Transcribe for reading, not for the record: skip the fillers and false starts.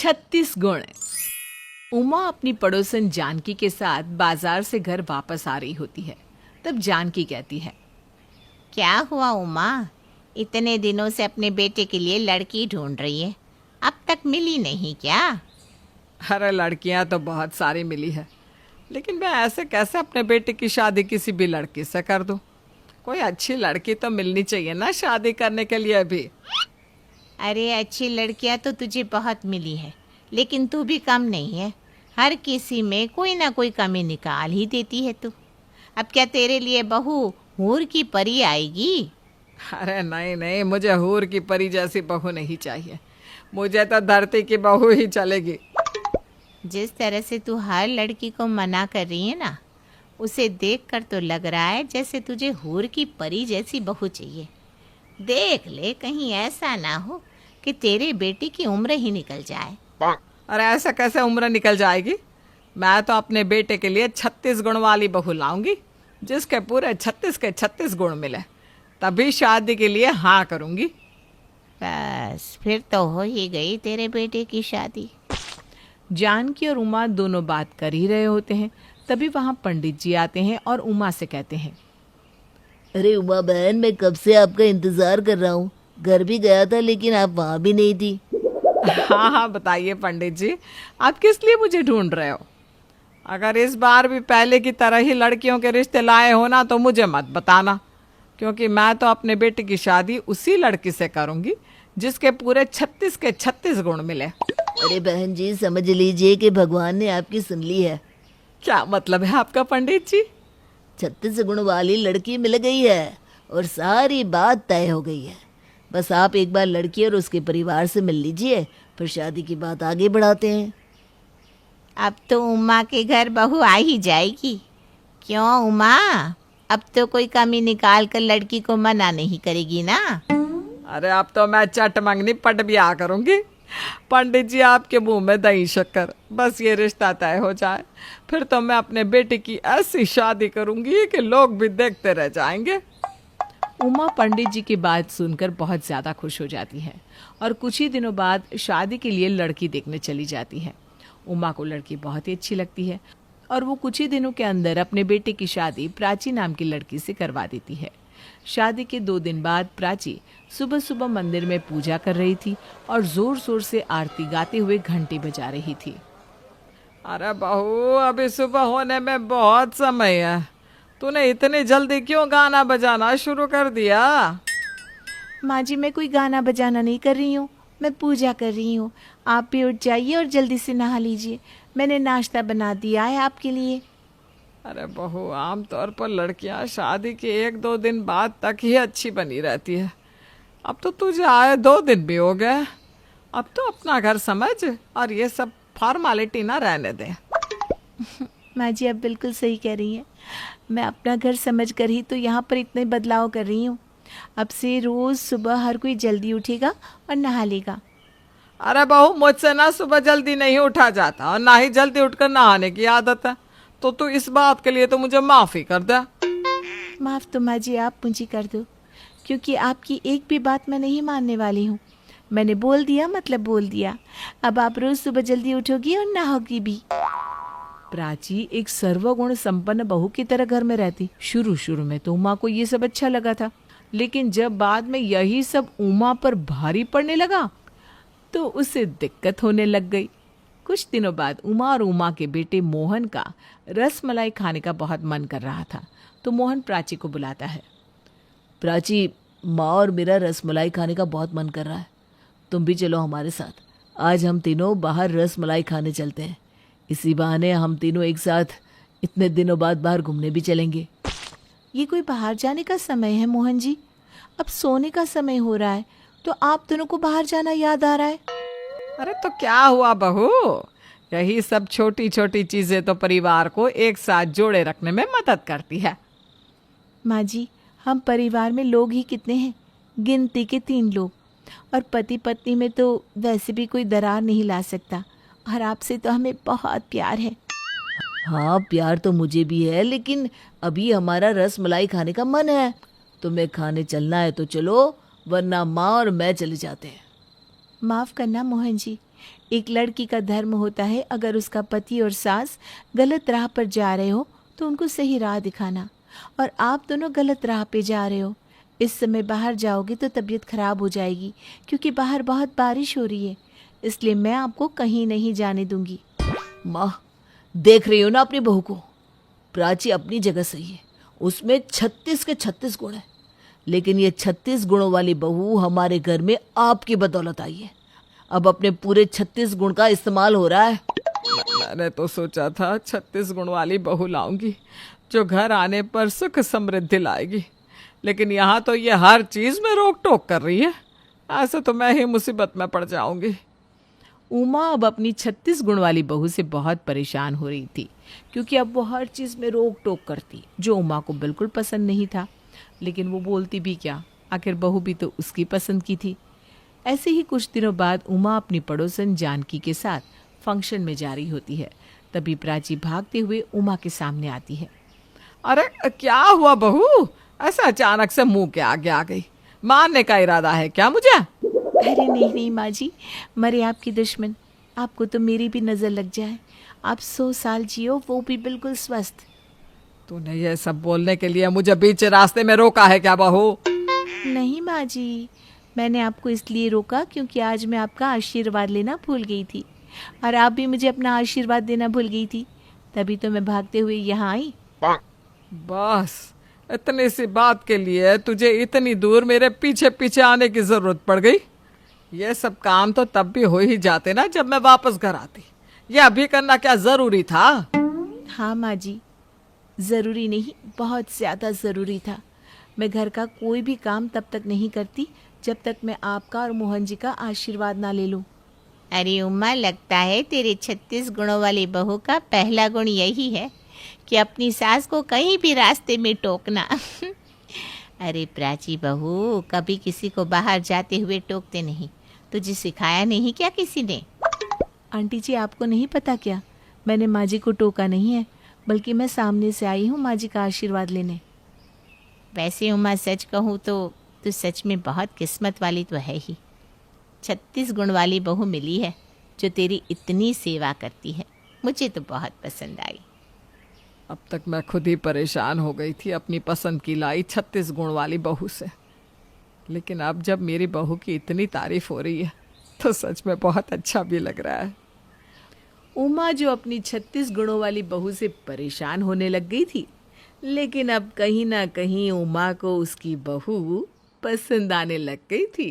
36 गुण। उमा अपनी पड़ोसन जानकी के साथ बाजार से घर वापस आ रही होती है। तब जानकी कहती है, क्या हुआ उमा, इतने दिनों से अपने बेटे के लिए लड़की ढूंढ रही है, अब तक मिली नहीं क्या? अरे लड़कियां तो बहुत सारी मिली है, लेकिन मैं ऐसे कैसे अपने बेटे की शादी किसी भी लड़की से कर दूं? कोई अच्छी लड़की तो मिलनी चाहिए ना शादी करने के लिए भी। अरे अच्छी लड़कियां तो तुझे बहुत मिली है, लेकिन तू भी कम नहीं है। हर किसी में कोई ना कोई कमी निकाल ही देती है तू। अब क्या तेरे लिए बहू हूर की परी आएगी? अरे नहीं नहीं, मुझे हूर की परी जैसी बहू नहीं चाहिए, मुझे तो धरती की बहू ही चलेगी। जिस तरह से तू हर लड़की को मना कर रही है ना, उसे देखकर तो लग रहा है जैसे तुझे हूर की परी जैसी बहू चाहिए। देख ले कहीं ऐसा ना हो कि तेरे बेटे की उम्र ही निकल जाए। अरे ऐसा कैसे उम्र निकल जाएगी? मैं तो अपने बेटे के लिए 36 गुण वाली बहू लाऊंगी, जिसके पूरे 36 के 36 गुण मिले, तभी शादी के लिए हाँ करूंगी। बस फिर तो हो ही गई तेरे बेटे की शादी। जानकी और उमा दोनों बात कर ही रहे होते हैं, तभी वहाँ पंडित जी आते हैं और उमा से कहते हैं, अरे उमा बहन, मैं कब से आपका इंतजार कर रहा हूँ। घर भी गया था लेकिन आप वहाँ भी नहीं थी। हाँ हाँ बताइए पंडित जी, आप किस लिए मुझे ढूंढ रहे हो? अगर इस बार भी पहले की तरह ही लड़कियों के रिश्ते लाए हो ना तो मुझे मत बताना, क्योंकि मैं तो अपने बेटे की शादी उसी लड़की से करूंगी जिसके पूरे 36 के 36 गुण मिले। अरे बहन जी, समझ लीजिए कि भगवान ने आपकी सुन ली है। क्या मतलब है आपका पंडित जी? 36 गुण वाली लड़की मिल गई है और सारी बात तय हो गई है। बस आप एक बार लड़की और उसके परिवार से मिल लीजिए, फिर शादी की बात आगे बढ़ाते हैं। अब तो उमा के घर बहू आ ही जाएगी। क्यों उमा, अब तो कोई कमी निकाल कर लड़की को मना नहीं करेगी ना? अरे अब तो मैं चट मंगनी पट ब्याह करूंगी। पंडित जी आपके मुंह में दही शक्कर, बस ये रिश्ता तय हो जाए, फिर तो मैं अपने बेटे की ऐसी शादी करूंगी कि लोग भी देखते रह जाएंगे। उमा पंडित जी की बात सुनकर बहुत ज्यादा खुश हो जाती है और कुछ ही दिनों बाद शादी के लिए लड़की देखने चली जाती है। उमा को लड़की बहुत ही अच्छी लगती है और वो कुछ ही दिनों के अंदर अपने बेटे की शादी प्राची नाम की लड़की से करवा देती है। शादी के 2 दिन बाद प्राची सुबह सुबह मंदिर में पूजा कर रही थी और जोर जोर से आरती गाते हुए घंटी बजा रही थी। अरे बहू, अभी सुबह होने में बहुत समय है, तूने इतनी जल्दी क्यों गाना बजाना शुरू कर दिया? माँ जी, मैं कोई गाना बजाना नहीं कर रही हूँ, मैं पूजा कर रही हूँ। आप भी उठ जाइए और जल्दी से नहा लीजिए, मैंने नाश्ता बना दिया है आपके लिए। अरे बहू, आमतौर पर लड़कियां शादी के 1-2 दिन बाद तक ही अच्छी बनी रहती है। अब तो तुझे आए 2 दिन भी हो गए, अब तो अपना घर समझ और ये सब फॉर्मेलिटी ना रहने दे। माँ जी, आप बिल्कुल सही कह रही हैं। मैं अपना घर समझ कर ही तो यहाँ पर इतने बदलाव कर रही हूँ। अब से रोज़ सुबह हर कोई जल्दी उठेगा और नहा लेगा। अरे बहू, मुझसे ना सुबह जल्दी नहीं उठा जाता और ना ही जल्दी उठकर नहाने की आदत है, तो तू इस बात के लिए तो मुझे माफ़ी कर दे। माफ़ तो माँ जी आप मुझे कर दो, क्योंकि आपकी एक भी बात मैं नहीं मानने वाली हूँ। मैंने बोल दिया मतलब बोल दिया। अब आप रोज़ सुबह जल्दी उठोगी और नहाओगी भी। प्राची एक सर्वगुण संपन्न बहू की तरह घर में रहती। शुरू शुरू में तो उमा को ये सब अच्छा लगा था, लेकिन जब बाद में यही सब उमा पर भारी पड़ने लगा तो उसे दिक्कत होने लग गई। कुछ दिनों बाद उमा और उमा के बेटे मोहन का रसमलाई खाने का बहुत मन कर रहा था, तो मोहन प्राची को बुलाता है। प्राची, माँ और मेरा रसमलाई खाने का बहुत मन कर रहा है, तुम भी चलो हमारे साथ। आज हम तीनों बाहर रसमलाई खाने चलते हैं। इसी बहाने हम तीनों एक साथ इतने दिनों बाद बाहर घूमने भी चलेंगे। ये कोई बाहर जाने का समय है मोहन जी? अब सोने का समय हो रहा है, तो आप दोनों को बाहर जाना याद आ रहा है? अरे तो क्या हुआ बहू, यही सब छोटी छोटी चीजें तो परिवार को एक साथ जोड़े रखने में मदद करती है। माँ जी, हम परिवार में लोग ही कितने हैं? गिनती के 3 लोग, और पति पत्नी में तो वैसे भी कोई दरार नहीं ला सकता, और आपसे तो हमें बहुत प्यार है। हाँ, प्यार तो मुझे भी है, लेकिन अभी हमारा रसमलाई खाने का मन है। तुम्हें खाने चलना है तो चलो, वरना माँ और मैं चले जाते हैं। माफ़ करना मोहन जी, एक लड़की का धर्म होता है अगर उसका पति और सास गलत राह पर जा रहे हो तो उनको सही राह दिखाना, और आप दोनों गलत राह पे जा रहे हो। इस समय बाहर जाओगे तो तबीयत खराब हो जाएगी क्योंकि बाहर बहुत बारिश हो रही है, इसलिए मैं आपको कहीं नहीं जाने दूंगी। माँ, देख रही हो ना अपनी बहू को। प्राची अपनी जगह सही है, उसमें 36 के 36 गुण है, लेकिन ये 36 गुणों वाली बहू हमारे घर में आपकी बदौलत आई है। अब अपने पूरे 36 गुण का इस्तेमाल हो रहा है। मैंने तो सोचा था 36 गुण वाली बहू लाऊंगी जो घर आने पर सुख समृद्धि लाएगी, लेकिन यहाँ तो ये हर चीज में रोक टोक कर रही है। ऐसे तो मैं ही मुसीबत में पड़ जाऊंगी। उमा अब अपनी 36 गुण वाली बहू से बहुत परेशान हो रही थी, क्योंकि अब वो हर चीज़ में रोक टोक करती, जो उमा को बिल्कुल पसंद नहीं था। लेकिन वो बोलती भी क्या, आखिर बहू भी तो उसकी पसंद की थी। ऐसे ही कुछ दिनों बाद उमा अपनी पड़ोसन जानकी के साथ फंक्शन में जा रही होती है। तभी प्राची भागते हुए उमा के सामने आती है। अरे क्या हुआ बहू, ऐसा अचानक से मुंह के आगे आ गई? मारने का इरादा है क्या मुझे? अरे नहीं नहीं माँ जी, मरे आपकी दुश्मन, आपको तो मेरी भी नज़र लग जाए। आप 100 साल जियो, वो भी बिल्कुल स्वस्थ। तूने ये सब बोलने के लिए मुझे बीच रास्ते में रोका है क्या बहू? नहीं माँ जी, मैंने आपको इसलिए रोका क्योंकि आज मैं आपका आशीर्वाद लेना भूल गई थी, और आप भी मुझे अपना आशीर्वाद देना भूल गई थी, तभी तो मैं भागते हुए यहाँ आई। बस इतनी सी बात के लिए तुझे इतनी दूर मेरे पीछे पीछे आने की जरूरत पड़ गई? ये सब काम तो तब भी हो ही जाते ना जब मैं वापस घर आती। ये अभी करना क्या जरूरी था? हाँ माँ जी, ज़रूरी नहीं, बहुत ज़्यादा ज़रूरी था। मैं घर का कोई भी काम तब तक नहीं करती जब तक मैं आपका और मोहन जी का आशीर्वाद ना ले लूं। अरे उमा, लगता है तेरे 36 गुणों वाली बहू का पहला गुण यही है कि अपनी सास को कहीं भी रास्ते में टोकना। अरे प्राची बहू, कभी किसी को बाहर जाते हुए टोकते नहीं, तुझे सिखाया नहीं क्या किसी ने? आंटी जी, आपको नहीं पता क्या, मैंने माँ जी को टोका नहीं है, बल्कि मैं सामने से आई हूँ माँ जी का आशीर्वाद लेने। वैसे उमा, सच कहूँ तो तू सच में बहुत किस्मत वाली तो है ही। 36 गुण वाली बहू मिली है जो तेरी इतनी सेवा करती है, मुझे तो बहुत पसंद आई। अब तक मैं खुद ही परेशान हो गई थी अपनी पसंद की लाई 36 गुण वाली बहू से, लेकिन अब जब मेरी बहू की इतनी तारीफ हो रही है तो सच में बहुत अच्छा भी लग रहा है। उमा जो अपनी 36 गुणों वाली बहू से परेशान होने लग गई थी, लेकिन अब कहीं ना कहीं उमा को उसकी बहू पसंद आने लग गई थी।